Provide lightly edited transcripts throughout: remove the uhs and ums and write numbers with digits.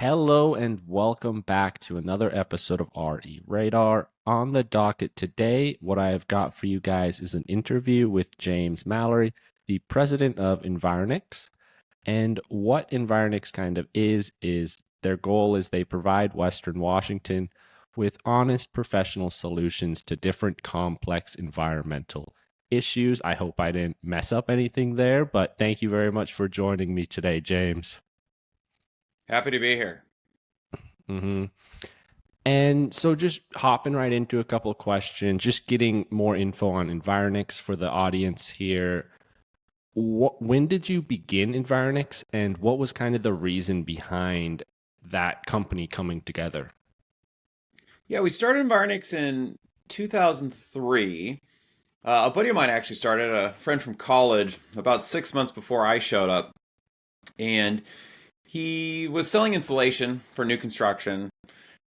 Hello and welcome back to another episode of RE Radar. On the docket today, what I have got for you guys is an interview with James Mallory, the president of Environix. And what Environix kind of is their goal is they provide Western Washington with honest professional solutions to different complex environmental issues. I hope I didn't mess up anything there, but thank you very much for joining me today, James. Happy to be here. hmm And so, just hopping right into a couple of questions, just getting more info on Environix for the audience here. When did you begin Environix, and what was kind of the reason behind that company coming together? Yeah, we started Environix in 2003. A buddy of mine actually started, a friend from college, about 6 months before I showed up. And he was selling insulation for new construction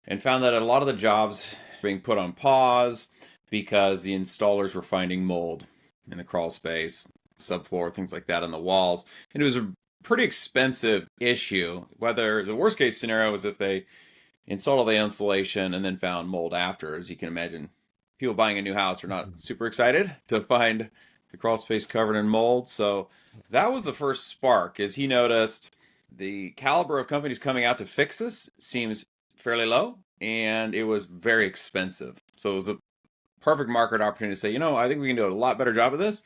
and found that a lot of the jobs were being put on pause because the installers were finding mold in the crawl space, subfloor, things like that on the walls. And it was a pretty expensive issue. Whether the worst case scenario was if they installed all the insulation and then found mold after. As you can imagine, people buying a new house are not super excited to find the crawl space covered in mold. So that was the first spark. As he noticed, the caliber of companies coming out to fix this seems fairly low, and it was very expensive. So it was a perfect market opportunity to say, I think we can do a lot better job of this,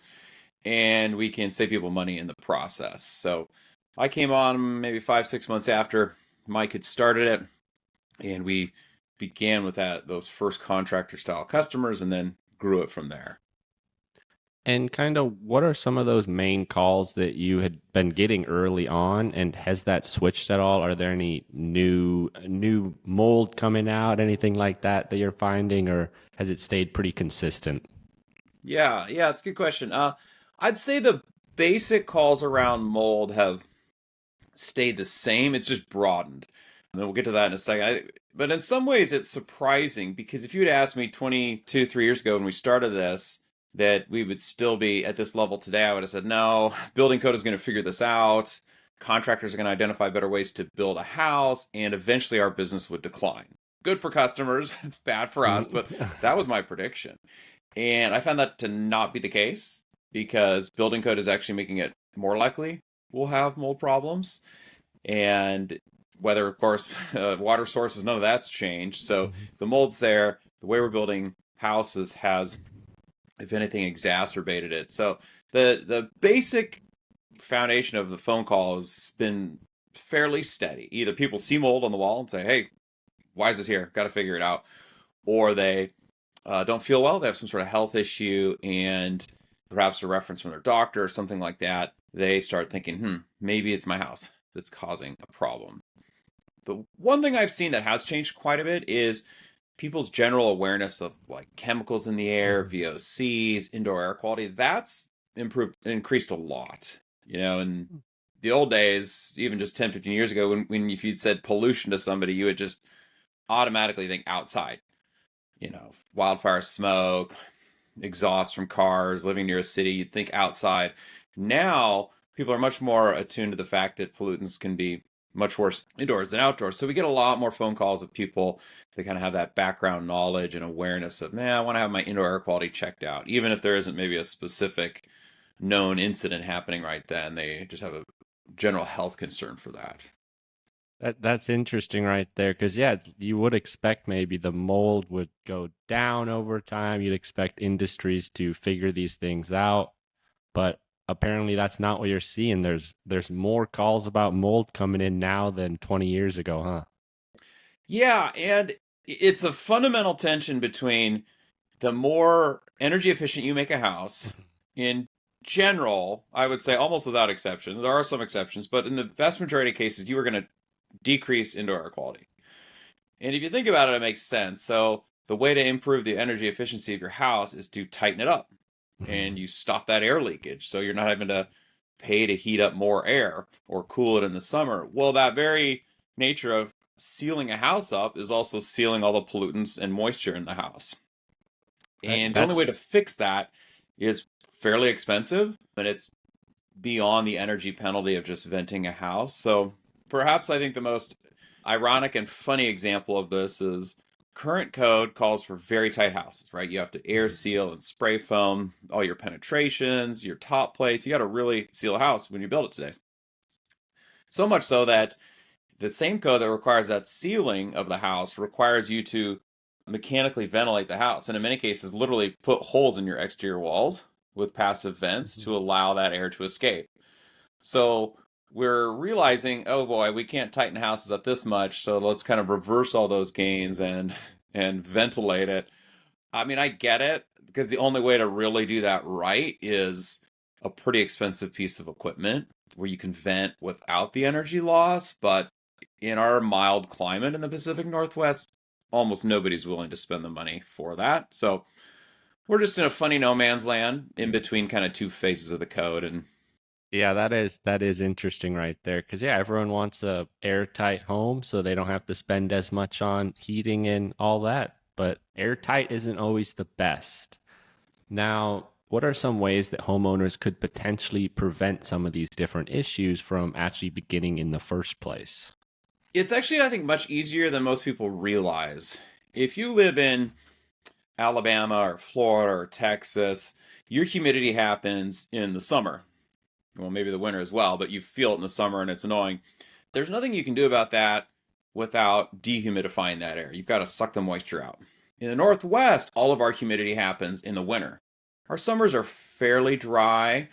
and we can save people money in the process. So I came on maybe 5, 6 months after Mike had started it, and we began with those first contractor style customers and then grew it from there. And kind of what are some of those main calls that you had been getting early on, and has that switched at all? Are there any new mold coming out, anything like that that you're finding, or has it stayed pretty consistent? Yeah, it's a good question. I'd say the basic calls around mold have stayed the same. It's just broadened. And then we'll get to that in a second. But in some ways, it's surprising because if you had asked me 22, 3 years ago when we started this, that we would still be at this level today, I would have said, no, building code is going to figure this out. Contractors are going to identify better ways to build a house, and eventually our business would decline. Good for customers, bad for us, but that was my prediction. And I found that to not be the case because building code is actually making it more likely we'll have mold problems. And whether, of course, water sources, none of that's changed. So the mold's there. The way we're building houses has, if anything, exacerbated it. So the basic foundation of the phone call has been fairly steady. Either people see mold on the wall and say, hey, why is this here? Got to figure it out. Or they don't feel well. They have some sort of health issue and perhaps a reference from their doctor or something like that. They start thinking, maybe it's my house that's causing a problem. The one thing I've seen that has changed quite a bit is people's general awareness of like chemicals in the air, VOCs, indoor air quality. That's increased a lot. In the old days, even just 10, 15 years ago, when if you'd said pollution to somebody, you would just automatically think outside. Wildfire smoke, exhaust from cars, living near a city, you'd think outside. Now, people are much more attuned to the fact that pollutants can be much worse indoors than outdoors. So we get a lot more phone calls of people that kind of have that background knowledge and awareness of, man, I want to have my indoor air quality checked out. Even if there isn't maybe a specific known incident happening right then, they just have a general health concern for that. That's interesting right there, because yeah, you would expect maybe the mold would go down over time. You'd expect industries to figure these things out, but apparently that's not what you're seeing. There's more calls about mold coming in now than 20 years ago, huh? Yeah, and it's a fundamental tension between the more energy efficient you make a house, in general, I would say almost without exception, there are some exceptions, but in the vast majority of cases, you are going to decrease indoor air quality. And if you think about it, it makes sense. So the way to improve the energy efficiency of your house is to tighten it up and you stop that air leakage. So you're not having to pay to heat up more air or cool it in the summer. Well, that very nature of sealing a house up is also sealing all the pollutants and moisture in the house. That, And the only that's way to fix that is fairly expensive, and it's beyond the energy penalty of just venting a house. So perhaps I think the most ironic and funny example of this is current code calls for very tight houses, right? You have to air Mhm. seal and spray foam all your penetrations, your top plates. You got to really seal a house when you build it today. So much so that the same code that requires that sealing of the house requires you to mechanically ventilate the house, and in many cases, literally put holes in your exterior walls with passive vents Mhm. to allow that air to escape. So we're realizing, oh boy, we can't tighten houses up this much, so let's kind of reverse all those gains and ventilate it. I mean, I get it because the only way to really do that right is a pretty expensive piece of equipment where you can vent without the energy loss, but in our mild climate in the Pacific Northwest, almost nobody's willing to spend the money for that. So we're just in a funny no man's land in between kind of two phases of the code. And Yeah, that is interesting right there. Because yeah, everyone wants a airtight home, so they don't have to spend as much on heating and all that. But airtight isn't always the best. Now, what are some ways that homeowners could potentially prevent some of these different issues from actually beginning in the first place? it's actually, I think, much easier than most people realize. If you live in Alabama or Florida or Texas, your humidity happens in the summer. Well, maybe the winter as well, but you feel it in the summer and it's annoying. There's nothing you can do about that without dehumidifying that air. You've got to suck the moisture out. In the Northwest, all of our humidity happens in the winter. Our summers are fairly dry,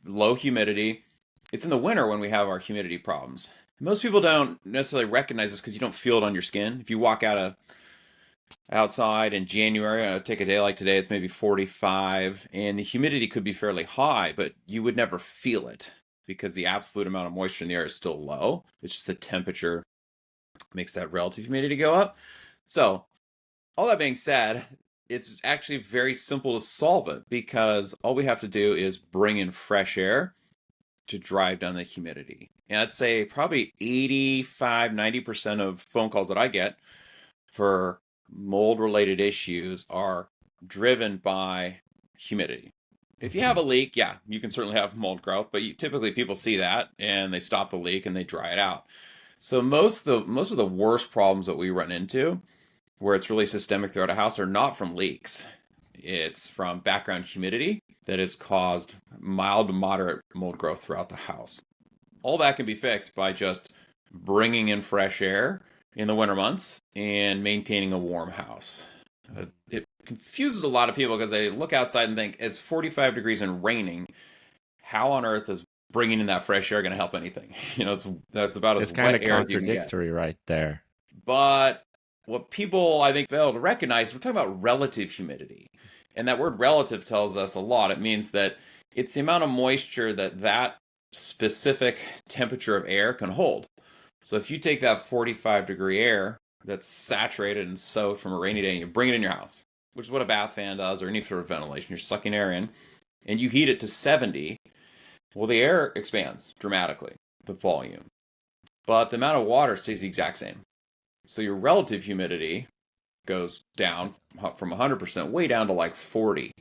low humidity. It's in the winter when we have our humidity problems. Most people don't necessarily recognize this because you don't feel it on your skin. If you walk outside in January, take a day like today, it's maybe 45, and the humidity could be fairly high, but you would never feel it because the absolute amount of moisture in the air is still low. It's just the temperature makes that relative humidity go up. So, all that being said, it's actually very simple to solve it because all we have to do is bring in fresh air to drive down the humidity. And I'd say probably 85, 90% of phone calls that I get for mold related issues are driven by humidity. If you have Mhm. a leak, yeah, you can certainly have mold growth, but typically people see that and they stop the leak and they dry it out. So most of the worst problems that we run into where it's really systemic throughout a house are not from leaks. It's from background humidity that has caused mild to moderate mold growth throughout the house. All that can be fixed by just bringing in fresh air in the winter months and maintaining a warm house. It confuses a lot of people because they look outside and think it's 45 degrees and raining. How on earth is bringing in that fresh air going to help anything? That's about as It's kind wet of air as you can get. contradictory right there. But what people I think fail to recognize, we're talking about relative humidity. And that word relative tells us a lot. It means that it's the amount of moisture that specific temperature of air can hold. So if you take that 45-degree air that's saturated and soaked from a rainy day and you bring it in your house, which is what a bath fan does or any sort of ventilation, you're sucking air in, and you heat it to 70, well, the air expands dramatically, the volume. But the amount of water stays the exact same. So your relative humidity goes down from 100% way down to like 40.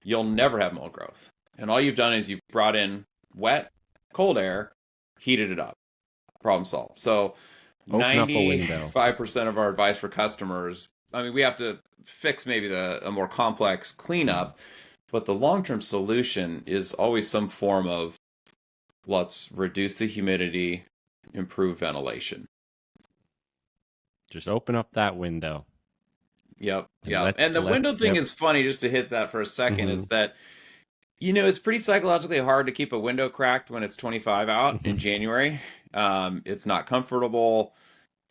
You'll never have mold growth. And all you've done is you've brought in wet, cold air, heated it up. Problem solved. So Open up a window. 95% of our advice for customers, I mean, we have to fix maybe a more complex cleanup, but the long-term solution is always some form of let's reduce the humidity, improve ventilation. Just open up that window Yep, and yep. let And the let window thing yep. is funny, just to hit that for a second, is Hmm. that it's pretty psychologically hard to keep a window cracked when it's 25 out in Hmm. January. It's not comfortable,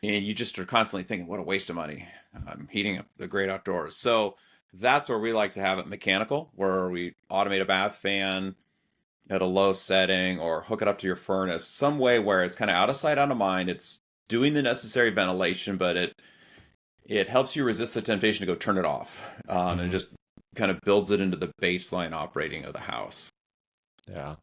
and you just are constantly thinking, what a waste of money. I'm heating up the great outdoors. So that's where we like to have it mechanical, where we automate a bath fan at a low setting or hook it up to your furnace, some way where it's kind of out of sight, out of mind. It's doing the necessary ventilation, but it helps you resist the temptation to go turn it off. And it Hmm. just kind of builds it into the baseline operating of the house. Yeah.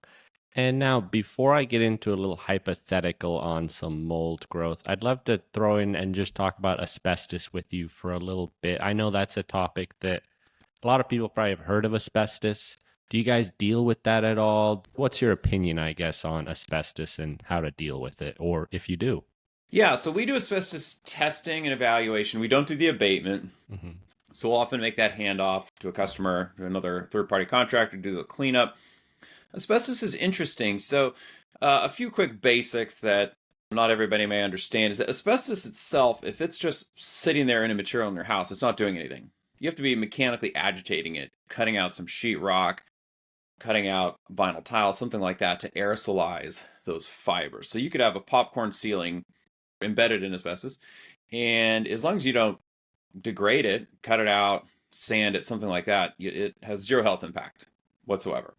And now, before I get into a little hypothetical on some mold growth, I'd love to throw in and just talk about asbestos with you for a little bit. I know that's a topic that a lot of people probably have heard of asbestos. Do you guys deal with that at all? What's your opinion, I guess, on asbestos and how to deal with it, or if you do? Yeah, so we do asbestos testing and evaluation. We don't do the abatement. Hmm. So we'll often make that handoff to a customer, to another third party contractor, to do the cleanup. Asbestos is interesting. So, a few quick basics that not everybody may understand is that asbestos itself, if it's just sitting there in a material in your house, it's not doing anything. You have to be mechanically agitating it, cutting out some sheetrock, cutting out vinyl tile, something like that to aerosolize those fibers. So you could have a popcorn ceiling embedded in asbestos, and as long as you don't degrade it, cut it out, sand it, something like that, it has zero health impact whatsoever.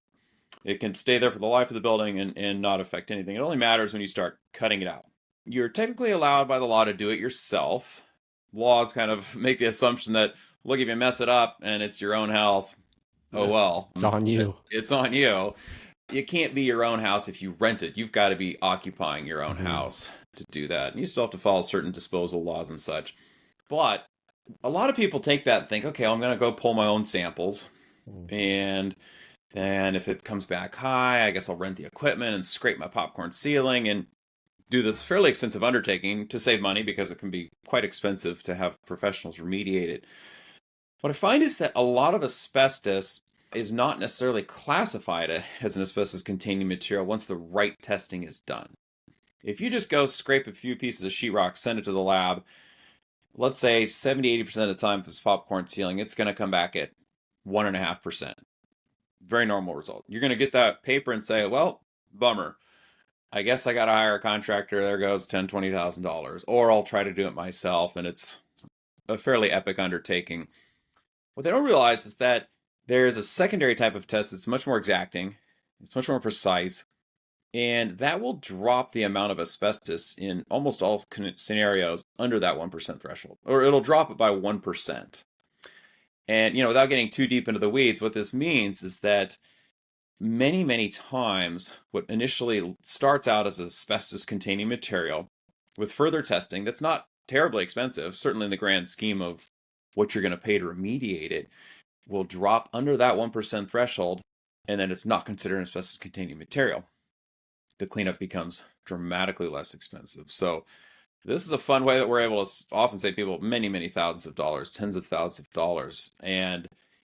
It can stay there for the life of the building and not affect anything. It only matters when you start cutting it out. You're technically allowed by the law to do it yourself. Laws kind of make the assumption that, look, if you mess it up and it's your own health, oh well, It's on you. it's on you. It can't be your own house if you rent it. You've got to be occupying your own Hmm. house to do that. And you still have to follow certain disposal laws and such. But a lot of people take that and think, okay, I'm going to go pull my own samples. And then if it comes back high, I guess I'll rent the equipment and scrape my popcorn ceiling and do this fairly extensive undertaking to save money because it can be quite expensive to have professionals remediate it. What I find is that a lot of asbestos is not necessarily classified as an asbestos containing material once the right testing is done. If you just go scrape a few pieces of sheetrock, send it to the lab, let's say 70-80% of the time, if it's popcorn ceiling, it's going to come back at 1.5%. Very normal result. You're going to get that paper and say, well, bummer. I guess I got to hire a contractor. There goes $10,000, $20,000. Or I'll try to do it myself, and it's a fairly epic undertaking. What they don't realize is that there's a secondary type of test that's much more exacting, it's much more precise, and that will drop the amount of asbestos in almost all scenarios under that 1% threshold, or it'll drop it by 1%. And, without getting too deep into the weeds, what this means is that many, many times, what initially starts out as asbestos containing material, with further testing that's not terribly expensive, certainly in the grand scheme of what you're going to pay to remediate it, will drop under that 1% threshold, and then it's not considered asbestos containing material. The cleanup becomes dramatically less expensive. So, this is a fun way that we're able to often save people many, many thousands of dollars, tens of thousands of dollars. And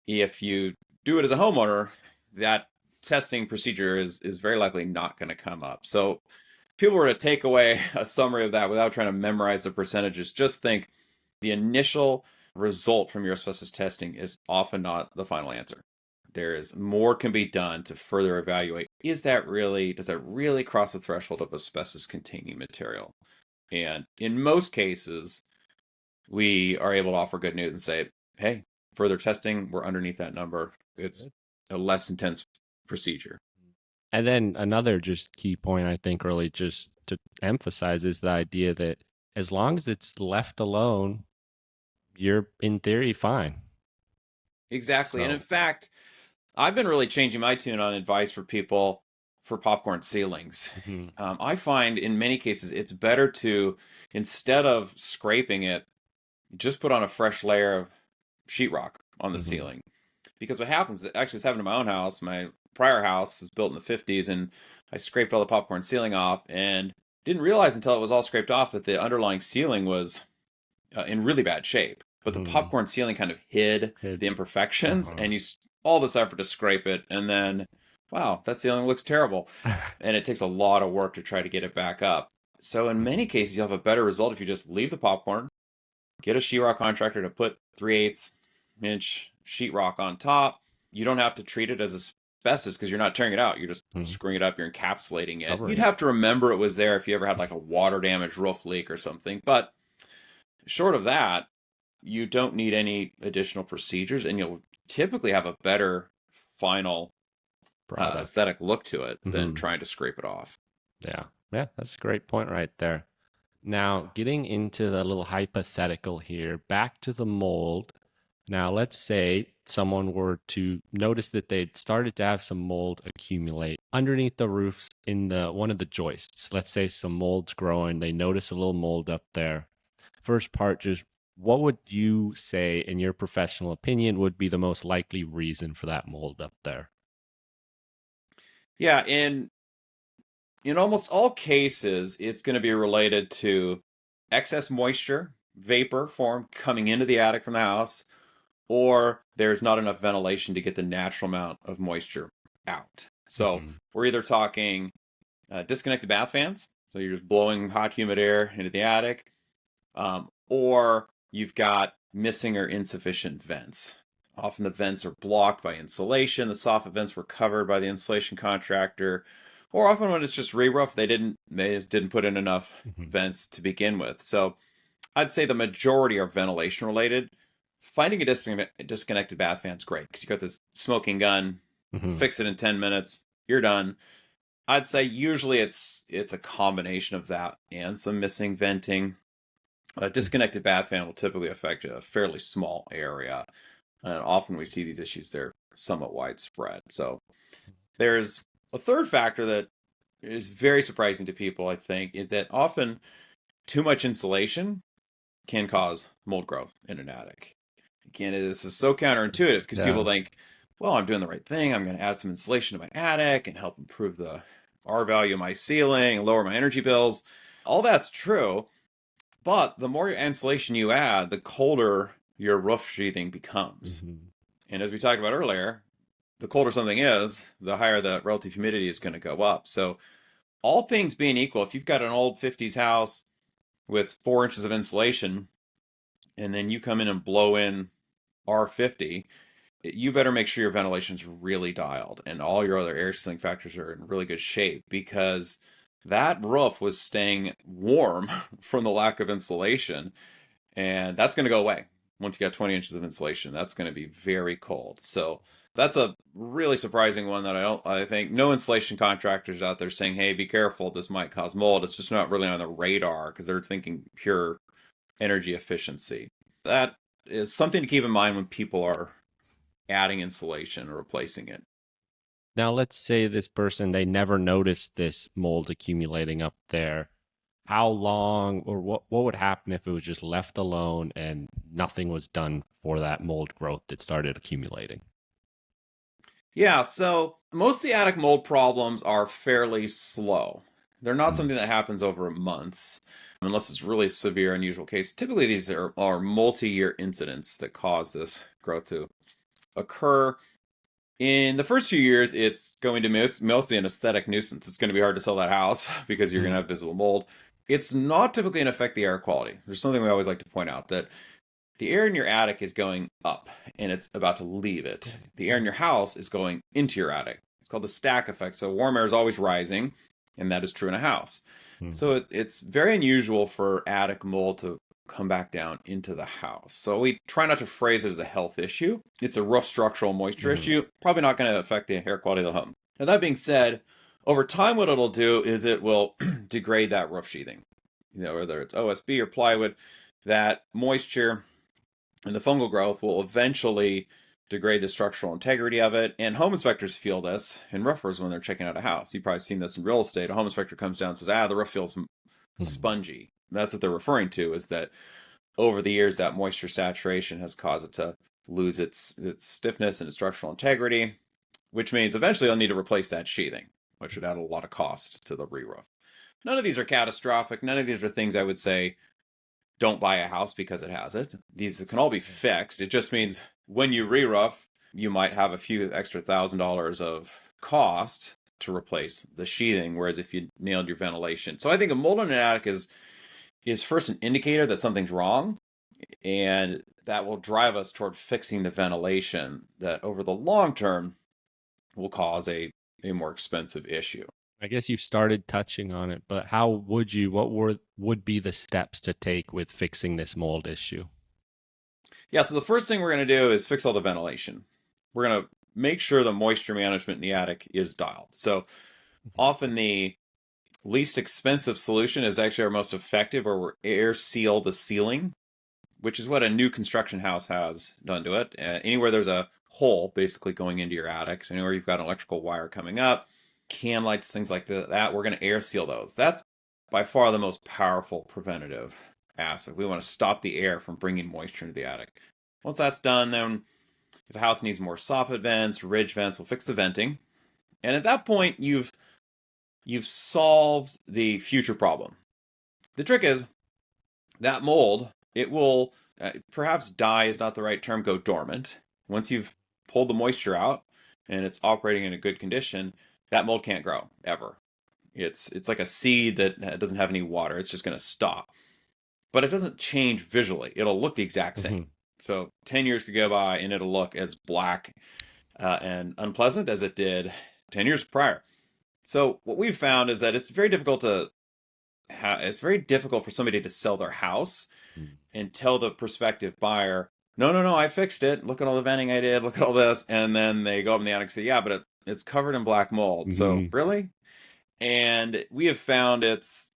if you do it as a homeowner, that testing procedure is very likely not going to come up. So if people were to take away a summary of that without trying to memorize the percentages, just think the initial result from your asbestos testing is often not the final answer. There is more can be done to further evaluate, does that really cross the threshold of asbestos containing material? And in most cases, we are able to offer good news and say, hey, further testing, we're underneath that number. It's a less intense procedure. And then another just key point, I think, really just to emphasize is the idea that as long as it's left alone, you're in theory fine. Exactly. And in So, fact, I've been really changing my tune on advice for people for popcorn ceilings. mhm, I find in many cases it's better to, instead of scraping it, just put on a fresh layer of sheetrock on the mhm, ceiling. Because what happens, actually, it's happened to my own house. My prior house was built in the 50s, and I scraped all the popcorn ceiling off and didn't realize until it was all scraped off that the underlying ceiling was in really bad shape. But the mhm. popcorn ceiling kind of hid It, the imperfections, uh-huh. and all this effort to scrape it, and then, wow, that ceiling looks terrible. And it takes a lot of work to try to get it back up. So in many Mhm, cases, you'll have a better result if you just leave the popcorn, get a sheetrock contractor to put 3/8 inch sheetrock on top. You don't have to treat it as asbestos because you're not tearing it out. You're just mhm. screwing it up. You're encapsulating it. You'd Covering it. have to remember it was there if you ever had like a water damage roof leak or something. But short of that, you don't need any additional procedures, and you'll typically have a better final Product. aesthetic look to it than Mhm. trying to scrape it off. Yeah. Yeah, that's a great point right there. Now, getting into the little hypothetical here, back to the mold. Now, let's say someone were to notice that they'd started to have some mold accumulate underneath the roof in the one of the joists. Let's say some mold's growing, they notice a little mold up there. First part, just what would you say, in your professional opinion, would be the most likely reason for that mold up there? Yeah, in In almost all cases, it's going to be related to excess moisture, vapor form coming into the attic from the house, or there's not enough ventilation to get the natural amount of moisture out. So Hmm. we're either talking disconnected bath fans, so you're just blowing hot, humid air into the attic, or you've got missing or insufficient vents. Often the vents are blocked by insulation. The soffit vents were covered by the insulation contractor, or often when it's just re-roof, they just didn't put in enough Hmm. vents to begin with. So I'd say the majority are ventilation related. Finding a disconnected bath fan is great because you got this smoking gun, Hmm. fix it in 10 minutes, you're done. I'd say usually it's a combination of that and some missing venting. A disconnected bath fan will typically affect a fairly small area, and often we see these issues. They're somewhat widespread. So there's a third factor that is very surprising to people, I think, is that often too much insulation can cause mold growth in an attic. Again, this is so counterintuitive because people Yeah. think, well, I'm doing the right thing. I'm going to add some insulation to my attic and help improve the R value of my ceiling and lower my energy bills. All that's true, but the more insulation you add, the colder your roof sheathing becomes. Hmm. And as we talked about earlier, the colder something is, the higher the relative humidity is going to go up. So, all things being equal, if you've got an old 50s house with 4 inches of insulation, and then you come in and blow in R50, you better make sure your ventilation's really dialed and all your other air sealing factors are in really good shape because that roof was staying warm from the lack of insulation, and that's going to go away once you got 20 inches of insulation. That's going to be very cold. So that's a really surprising one that I think no insulation contractors out there saying, hey, be careful, this might cause mold. It's just not really on the radar because they're thinking pure energy efficiency. That is something to keep in mind when people are adding insulation or replacing it. Now, let's say this person, they never noticed this mold accumulating up there. How long or what would happen if it was just left alone and nothing was done for that mold growth that started accumulating? Yeah, so most of the attic mold problems are fairly slow. They're not Mm. something that happens over months, unless it's really severe, unusual case. Typically, these are multi-year incidents that cause this growth to occur. In the first few years, it's going to mostly an aesthetic nuisance. It's going to be hard to sell that house because you're going to Mhm. have visible mold. It's not typically going to affect the air quality. There's something we always like to point out that the air in your attic is going up and it's about to leave it. The air in your house is going into your attic. It's called the stack effect. So warm air is always rising, and that is true in a house. Mhm. So it's very unusual for attic mold to come back down into the house. So we try not to phrase it as a health issue. It's a roof structural moisture Mhm. issue, probably not going to affect the air quality of the home. Now, that being said, over time, what it'll do is it will degrade that roof sheathing. Whether it's OSB or plywood, that moisture and the fungal growth will eventually degrade the structural integrity of it. And home inspectors feel this, and roofers when they're checking out a house. You've probably seen this in real estate. A home inspector comes down and says, the roof feels Mhm. spongy. That's what they're referring to, is that over the years, that moisture saturation has caused it to lose its stiffness and its structural integrity, which means eventually you'll need to replace that sheathing, which would add a lot of cost to the re-roof. None of these are catastrophic. None of these are things I would say don't buy a house because it has it. These can all be fixed. It just means when you re-roof, you might have a few extra $1,000 of cost to replace the sheathing, whereas if you nailed your ventilation. So I think a mold in an attic is first an indicator that something's wrong, and that will drive us toward fixing the ventilation that over the long term will cause a more expensive issue. I guess you've started touching on it, but how would you, what would be the steps to take with fixing this mold issue? Yeah, so the first thing we're going to do is fix all the ventilation. We're going to make sure the moisture management in the attic is dialed. So often the least expensive solution is actually our most effective, where we air seal the ceiling, which is what a new construction house has done to it. Anywhere there's a hole basically going into your attic, so anywhere you've got an electrical wire coming up, can lights, things like that, we're going to air seal those. That's by far the most powerful preventative aspect. We want to stop the air from bringing moisture into the attic. Once that's done, then if a house needs more soffit vents, ridge vents, we'll fix the venting. And at that point, you've solved the future problem. The trick is that mold, it will perhaps die is not the right term, go dormant. Once you've pulled the moisture out and it's operating in a good condition, that mold can't grow ever. It's like a seed that doesn't have any water. It's just going to stop. But it doesn't change visually. It'll look the exact Hmm. same. So 10 years could go by and it'll look as black and unpleasant as it did 10 years prior. So what we've found is that it's very difficult for somebody to sell their house and tell the prospective buyer, no, no, no, I fixed it. Look at all the venting I did. Look at all this. And then they go up in the attic and say, yeah, but it's covered in black mold. So Hmm. really? And we have found it's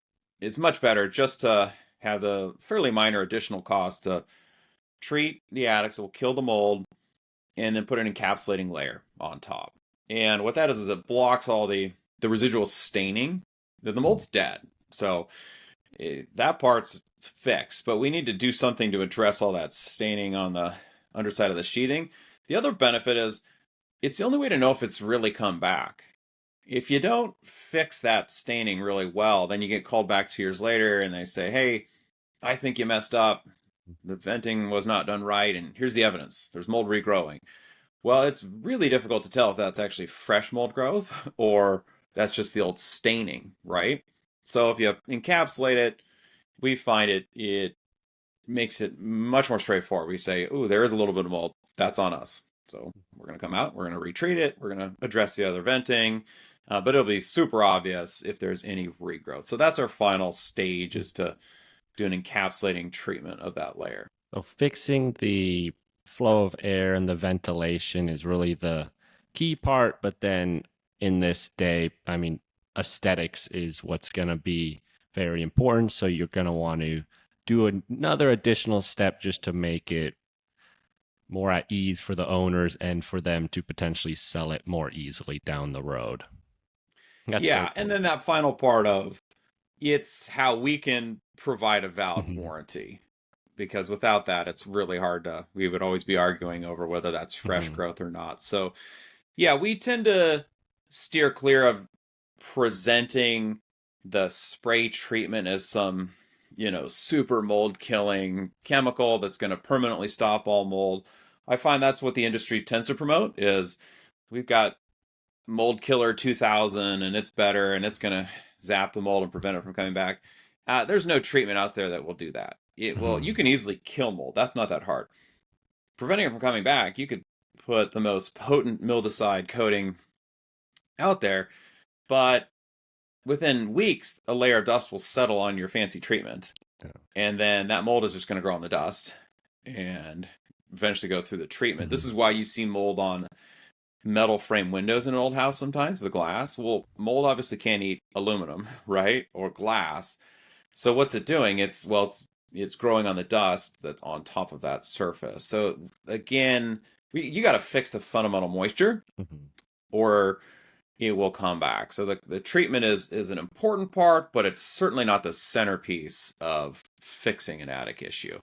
much better just to have the fairly minor additional cost to treat the attic, so we'll kill the mold, and then put an encapsulating layer on top. And what that is it blocks all the residual staining. The mold's dead. So that part's fixed, but we need to do something to address all that staining on the underside of the sheathing. The other benefit is it's the only way to know if it's really come back. If you don't fix that staining really well, then you get called back 2 years later and they say, hey, I think you messed up. The venting was not done right, and here's the evidence. There's mold regrowing. Well, it's really difficult to tell if that's actually fresh mold growth or that's just the old staining, right? So if you encapsulate it, we find it makes it much more straightforward. We say, "Ooh, there is a little bit of mold. That's on us." So we're going to come out, we're going to retreat it, we're going to address the other venting, but it'll be super obvious if there's any regrowth. So that's our final stage, is to do an encapsulating treatment of that layer. So fixing the flow of air and the ventilation is really the key part. But then in this day, I mean, aesthetics is what's going to be very important. So you're going to want to do another additional step just to make it more at ease for the owners and for them to potentially sell it more easily down the road. That's very Yeah, and important. then that final part of it's how we can provide a valid Hmm. warranty. Because without that, it's really hard we would always be arguing over whether that's fresh Hmm. growth or not. So, yeah, we tend to steer clear of presenting the spray treatment as some, super mold killing chemical that's going to permanently stop all mold. I find that's what the industry tends to promote is we've got mold killer 2000 and it's better and it's going to zap the mold and prevent it from coming back. There's no treatment out there that will do that. You Hmm. can easily kill mold. That's not that hard. Preventing it from coming back, you could put the most potent mildewcide coating out there, but within weeks, a layer of dust will settle on your fancy treatment. And then that mold is just going to grow on the dust and eventually go through the treatment. This Hmm. is why you see mold on metal frame windows in an old house sometimes, the glass. Well, mold obviously can't eat aluminum, right? Or glass. So what's it doing? It's growing on the dust that's on top of that surface. So again, you got to fix the fundamental moisture Hmm. or it will come back. So the treatment is an important part, but it's certainly not the centerpiece of fixing an attic issue.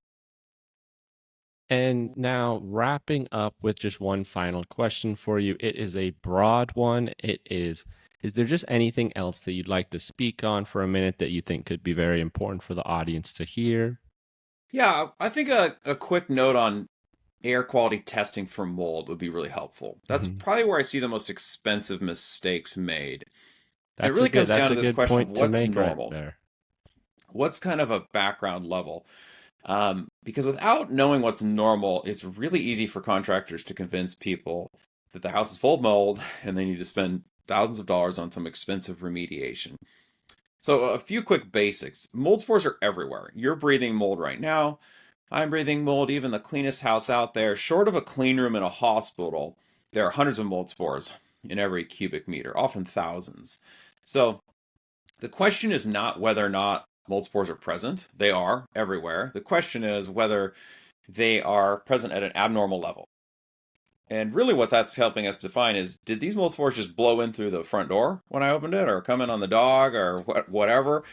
And now, wrapping up with just one final question for you. It is a broad one. Is there just anything else that you'd like to speak on for a minute that you think could be very important for the audience to hear? Yeah, I think a quick note on air quality testing for mold would be really helpful. That's Hmm. probably where I see the most expensive mistakes made. And it really comes That's down a to this good question of point to what's make right normal, there. what's kind of a background level. Because without knowing what's normal, it's really easy for contractors to convince people that the house is full of mold and they need to spend thousands of dollars on some expensive remediation. So, a few quick basics. Mold spores are everywhere. You're breathing mold right now. I'm breathing mold. Even the cleanest house out there, short of a clean room in a hospital, there are hundreds of mold spores in every cubic meter, often thousands. So, the question is not whether or not mold spores are present. They are everywhere. The question is whether they are present at an abnormal level. And really, what that's helping us define is did these mold spores just blow in through the front door when I opened it, or come in on the dog, or whatever,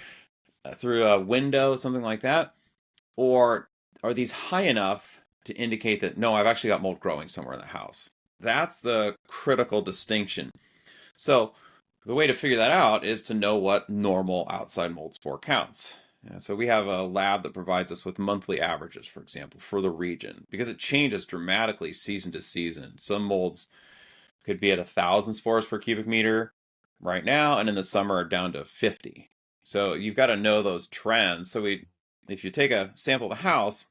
through a window, something like that? Or are these high enough to indicate that no, I've actually got mold growing somewhere in the house? That's the critical distinction. So, The way to figure that out is to know what normal outside mold spore counts. So we have a lab that provides us with monthly averages, for example, for the region, because it changes dramatically season to season. Some molds could be at 1,000 spores per cubic meter right now, and in the summer are down to 50. So you've got to know those trends. If you take a sample of a house,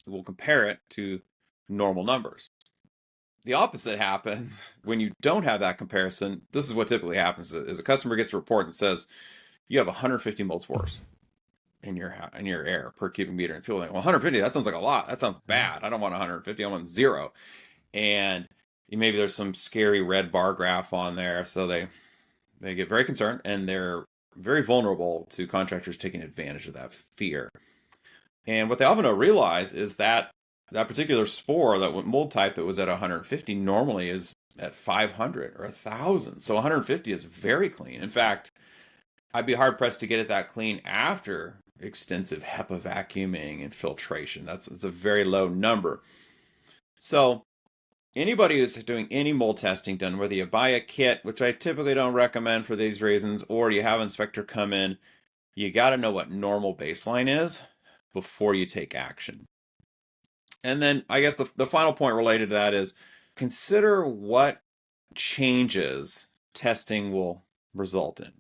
we'll compare it to normal numbers. The opposite happens when you don't have that comparison. This is what typically happens: is a customer gets a report that says you have 150 mold spores in your air per cubic meter, and people think, well, 150, that sounds like a lot. That sounds bad. I don't want 150. I want zero. And maybe there's some scary red bar graph on there, so they get very concerned, and they're very vulnerable to contractors taking advantage of that fear. And what they often don't realize is that that particular spore, that mold type that was at 150, normally is at 500 or 1,000. So 150 is very clean. In fact, I'd be hard pressed to get it that clean after extensive HEPA vacuuming and filtration. It's a very low number. So anybody who's doing any mold testing done, whether you buy a kit, which I typically don't recommend for these reasons, or you have an inspector come in, you got to know what normal baseline is before you take action. And then I guess the final point related to that is consider what changes testing will result in.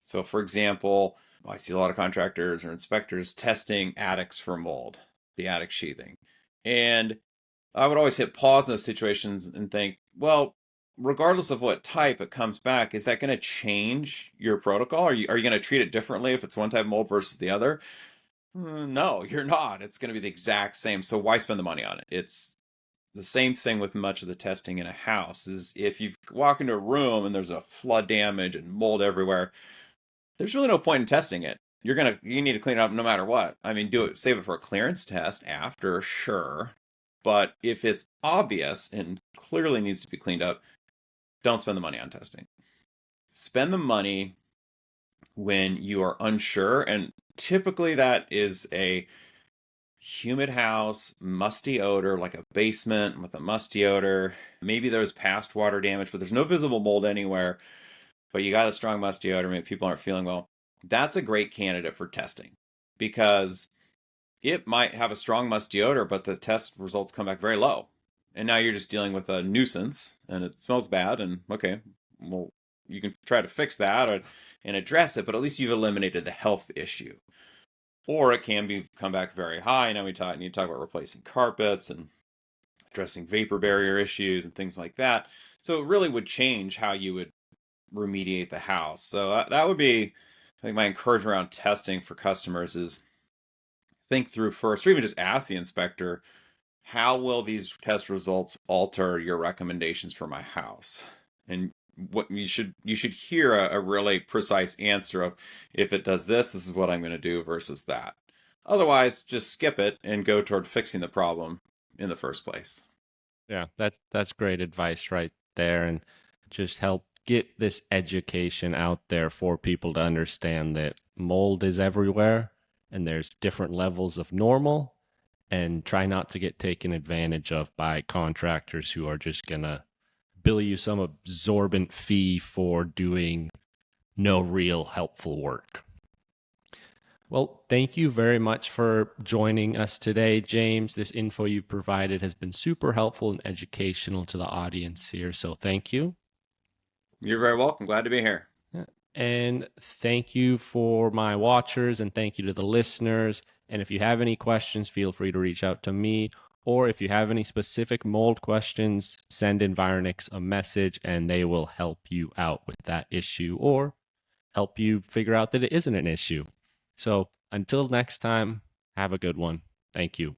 So, for example, I see a lot of contractors or inspectors testing attics for mold, the attic sheathing. And I would always hit pause in those situations and think, well, regardless of what type it comes back, is that going to change your protocol? Are you going to treat it differently if it's one type of mold versus the other? No, you're not. It's going to be the exact same. So why spend the money on it? It's the same thing with much of the testing in a house. Is if you walk into a room and there's a flood damage and mold everywhere, there's really no point in testing it. You need to clean it up no matter what. I mean, save it for a clearance test after, sure. But if it's obvious and clearly needs to be cleaned up, don't spend the money on testing. Spend the money when you are unsure, and typically that is a humid house, musty odor, like a basement with a musty odor. Maybe there's past water damage, but there's no visible mold anywhere. But you got a strong musty odor, maybe people aren't feeling well. That's a great candidate for testing because it might have a strong musty odor, but the test results come back very low. And now you're just dealing with a nuisance and it smells bad. And okay, well, you can try to fix that and address it, but at least you've eliminated the health issue. Or it can come back very high. Now you talk about replacing carpets and addressing vapor barrier issues and things like that. So it really would change how you would remediate the house. So that would be, I think, my encouragement around testing for customers is think through first, or even just ask the inspector, how will these test results alter your recommendations for my house? And what you should hear a really precise answer of, if it does this is what I'm going to do versus that. Otherwise, just skip it and go toward fixing the problem in the first place. Yeah, that's great advice right there, and just help get this education out there for people to understand that mold is everywhere and there's different levels of normal, and try not to get taken advantage of by contractors who are just going to bill you some absorbent fee for doing no real helpful work. Well, thank you very much for joining us today, James. This info you provided has been super helpful and educational to the audience here, so thank you. You're very welcome. Glad to be here. And thank you for my watchers, and thank you to the listeners. And if you have any questions, feel free to reach out to me. Or if you have any specific mold questions, send Environix a message and they will help you out with that issue or help you figure out that it isn't an issue. So until next time, have a good one. Thank you.